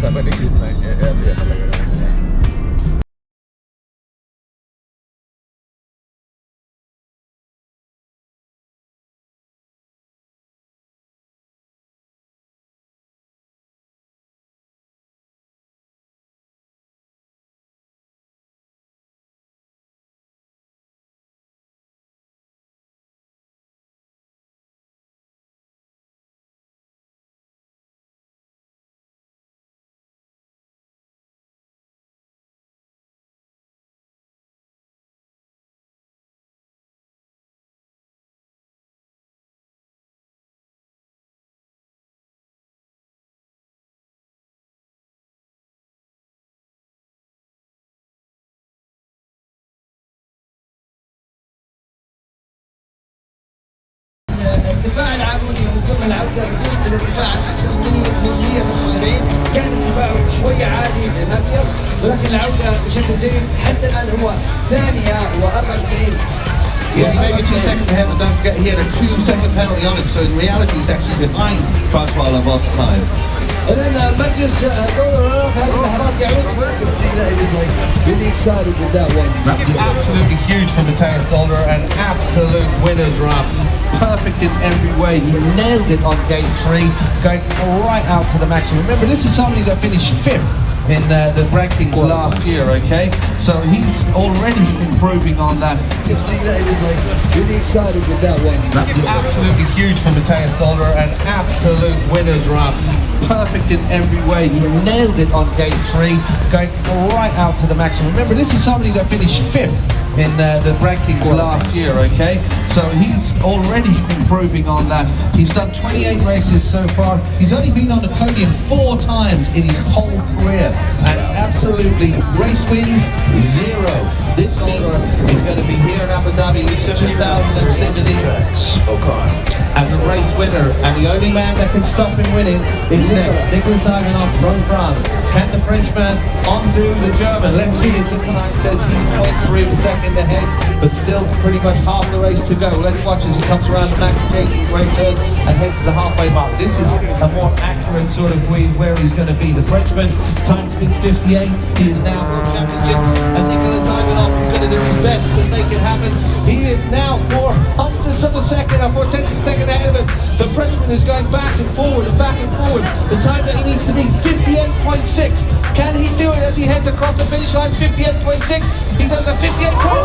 sama dikit naiknya ya biar. الدفاع العمودي وثم العوده بدون الارتفاع اكثر من 175 كان الدفاع شويه عالي ناقص ولكن العوده بشكل جيد حتى الان هو ثانيه و94. Yeah, maybe 2 seconds ahead, but don't forget he had a 2-second penalty on him, so in reality he's actually behind Pasquale Lavotte's time. إذا مجلس دولار هذه اللحظات يعود really excited with that one. That's absolutely huge for Matthias Dolder, an absolute winner's run. Perfect in every way. He nailed it on gate 3, going right out to the maximum. Remember, this is somebody that finished 5th in the rankings last year, okay? So he's already improving on that. You can see that he was really excited with that one. That's absolutely huge for Matthias Dolder, an absolute winner's run. Perfect in every way. He nailed it on gate 3, going right out to the maximum. Remember, this is somebody that finished 5th in the rankings last year, okay? So he's already improving on that. He's done 28 races so far. He's only been on the podium 4 times in his whole career. And absolutely, race wins, 0. This meter is going to be here in Abu Dhabi 2016 as a race winner. And the only man that can stop him winning is next. Nicholas Ivanov from France. Can the Frenchman undo the German? Let's see if the time says he's 0.3 of a second ahead, but still pretty much half the race to go. Let's watch as he comes around the max gate, great turn, and heads to the halfway mark. This is a more accurate sort of where he's going to be. The Frenchman, time to 58. He is now world championship, and Nicholas Ivanov is going to do his best to make it happen. He is now 400ths of a second, or 4/10ths of a second ahead of us. The Frenchman is going back and forward and back and forward. The time that he needs to be 58.6. Can he do it as he heads across the finish line? 58.6. He does a 58.4.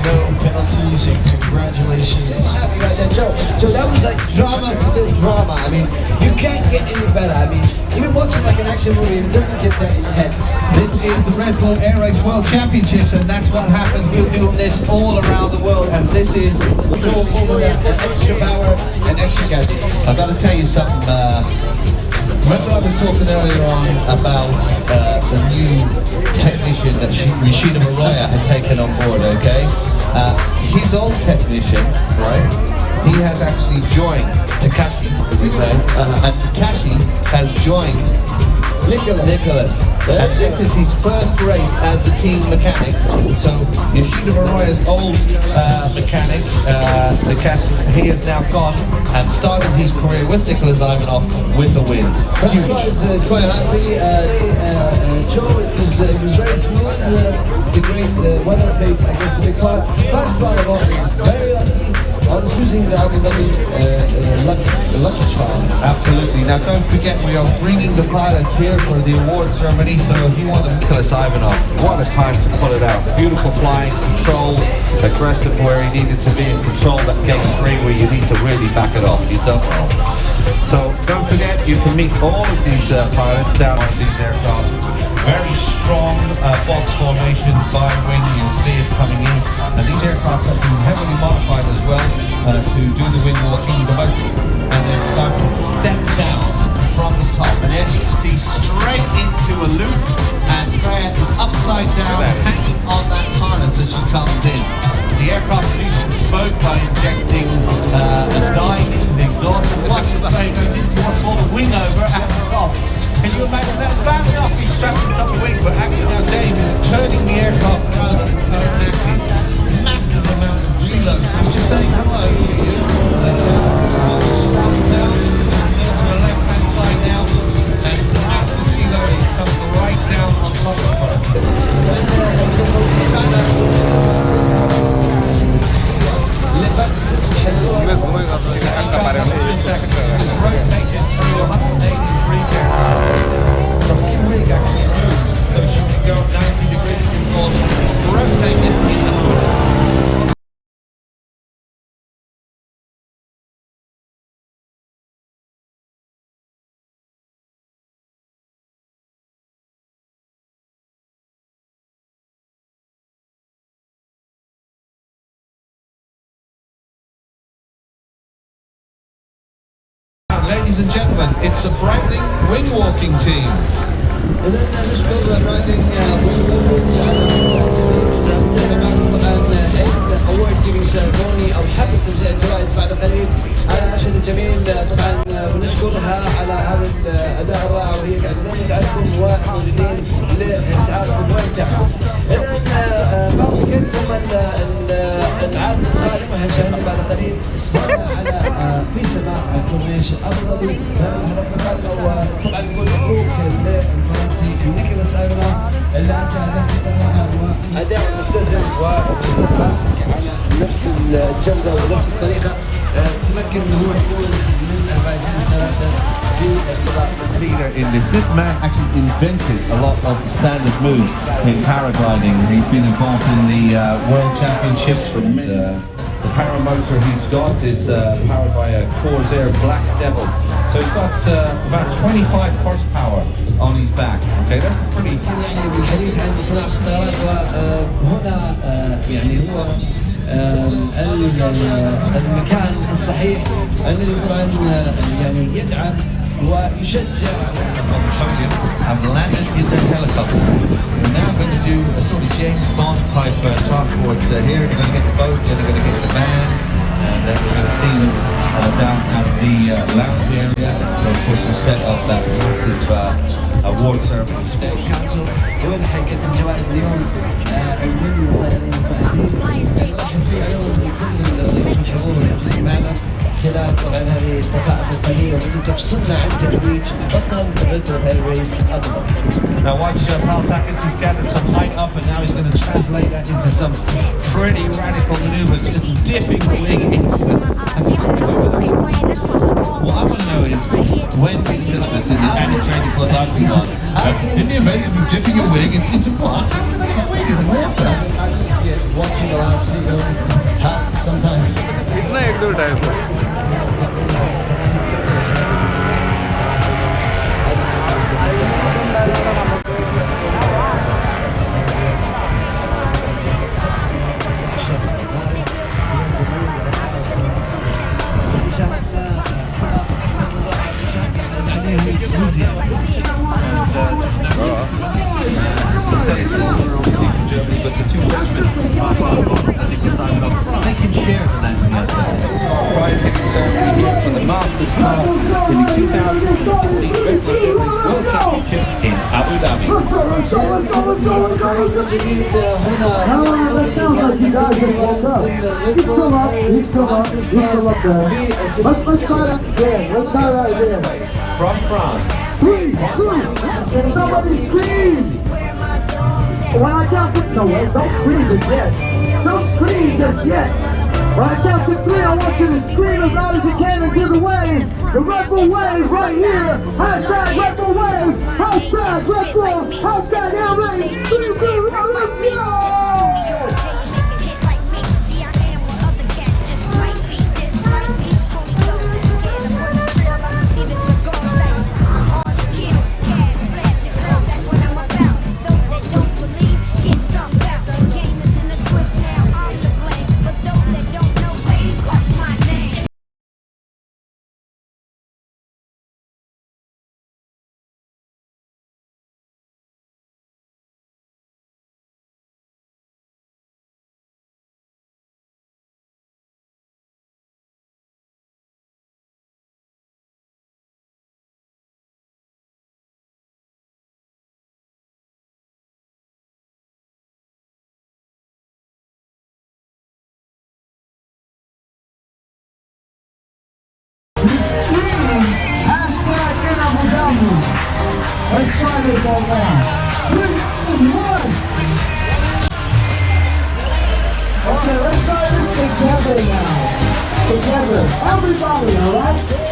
No penalties and congratulations. Joe, that was like drama to the drama. I mean, you can't get any better. I mean, even watching like an action movie, it doesn't get that intense. This is the Red Bull Air Race World Championships, and that's what happens. We're doing this all around the world, and this is extra power and extra gadgets. I've got to tell you something. Remember I was talking earlier on about the new technician that Rashid had taken on board, okay? His old technician, right, he has actually joined Takashi, as we say, and Takashi has joined Nicholas. And this is his first race as the team mechanic. So Yoshida Moroya's old mechanic, he has now gone and started his career with Nicholas Ivanov with the win. It's quite happy. Joe, it was very smooth. The great weather played, I guess, a big part. First part of all, very lucky. I was using the Abu Dhabi lucky charm. Absolutely. Now don't forget, we are bringing the pilots here for the award ceremony, so he wanted Nicholas Ivanov. What a time to pull it out. Beautiful flying, control, aggressive where he needed to be, and control that gate 3 where you need to really back it off. He's done well. So don't forget, you can meet all of these pilots down on these aircraft. Very strong box formation, flying wing, you'll see it coming in. And these aircraft have been heavily modified as well to do the wing walking, and then start to step down from the top. And as you can see, straight into a loop, and Freya is upside down, hanging on that harness as she comes in. The aircraft produces smoke by injecting a dye into the exhaust. Watch as Freya goes into ladies and gentlemen, it's the Breitling wing walking team. إذا نشكر برايدنج award giving ceremony او حفل توزيع الجوائز بعد قليل على المشهد الجميل. طبعا بنشكرها على هذا الاداء الرائع وهي قاعده دائما تعرفكم موجودين لاسعادكم وامتاعكم. اذا بعض الكيس هم العام القادم وحنشاهدهم بعد قليل على في سماء كورنيش افضل وطبعا نقول مبروك للفرنسي نيكولاس ايرنا اللي ادى اداء مستزن وماسك على نفس الجوده ونفس الطريقه تمكن انه هو يكون من الفائزين الثلاثه في السباق. Leader in this. This man actually invented a lot of the standard moves in paragliding. He's been involved in the World Championships. The paramotor he's got is powered by a Corsair Black Devil. So he's got about 25 horsepower on his back. Okay, that's a pretty... يعني بالحديث عن صناعة الطيران وهنا يعني هو المكان الصحيح الذي طبعا يعني يدعم ويشجع. Have landed in their helicopter. We're now going to do a sort of James Bond type transport here. They're going to get the boat, then they're going to get the van, and then we're going to see them down at the lounge area. And of course, we'll set up that massive award ceremony. State Council هو اللي حيقدم جوائز اليوم للطيارين الفائزين. نرحب فيه ايضا بكل الضيوف الحضور والحاضرين معنا خلال طبعا هذه الدقائق القليله التي تفصلنا عن تتويج بطل ريترو ايرويز ابو. Now watch Paul Tackett, he's gathered some height up and now he's going to translate that into some pretty radical maneuvers, just dipping the wing into the... What I want to know is, when we set this in the any training class I've been on, in the event of you dipping your wing into what? Wing in the water. Watching around seagulls sometimes. कितना एक दो time But the two they can share the land together. Prize giving ceremony here for the Masters car in the 2016 Red Bull Airways World Championship in Abu Dhabi. Let's try that again. Let's try that again. From France. Please, somebody scream! When I count to no, don't scream just yet. Don't scream just yet. When I count to 3, I want you to scream as loud as you can and give the wave. The Red Bull wave right here. Hashtag Red Bull wave. Hashtag Red Bull. Hashtag Air Race. 3, 2, 1, let's go! Let's try this all now. 3, 2, 1. Okay, let's try this together now. Together. Everybody, all right?